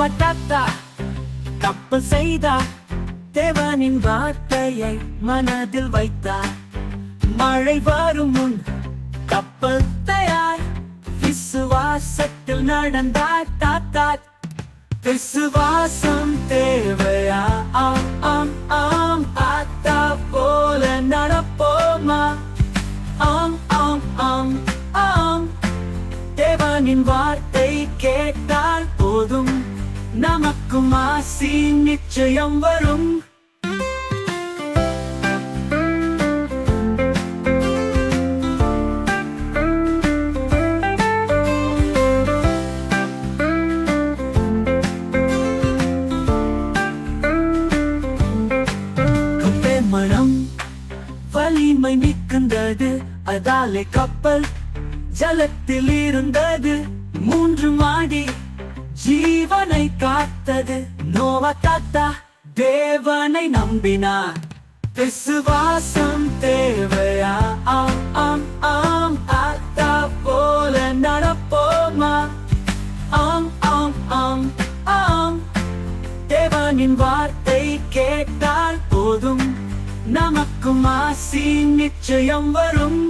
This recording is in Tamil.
நோவா கப்பல் செய்தார், தேவனின் வார்த்தையை மனதில் வைத்தார். மழை வரும் முன் கப்பல் தயார், விசுவாசத்தில் நடந்தார். விசுவாசம் தேவையா? ஆம் ஆம் ஆம். ஆத்தா போல நடப்போமா? ஆம் ஆம் ஆம் ஆம். தேவனின் வார்த்தை கேட்டால் போதும், நமக்கும் ஆசி நிச்சயம் வரும். மனம் வலிமை மிகுந்தது, அதாலே கப்பல் ஜலத்தில் இருந்தது. 3 மாடி ஜீவனை காத்தது. நோவா தேவனை நம்பினார். விசுவாசம் தேவையா? ஆம் ஆம் ஆம். ஆத்தா போல நடப்போமா? ஆம் ஆம் ஆம் ஆம். தேவனின் வார்த்தை கேட்டால் போதும், நமக்கும் ஆசி நிச்சயம் வரும்.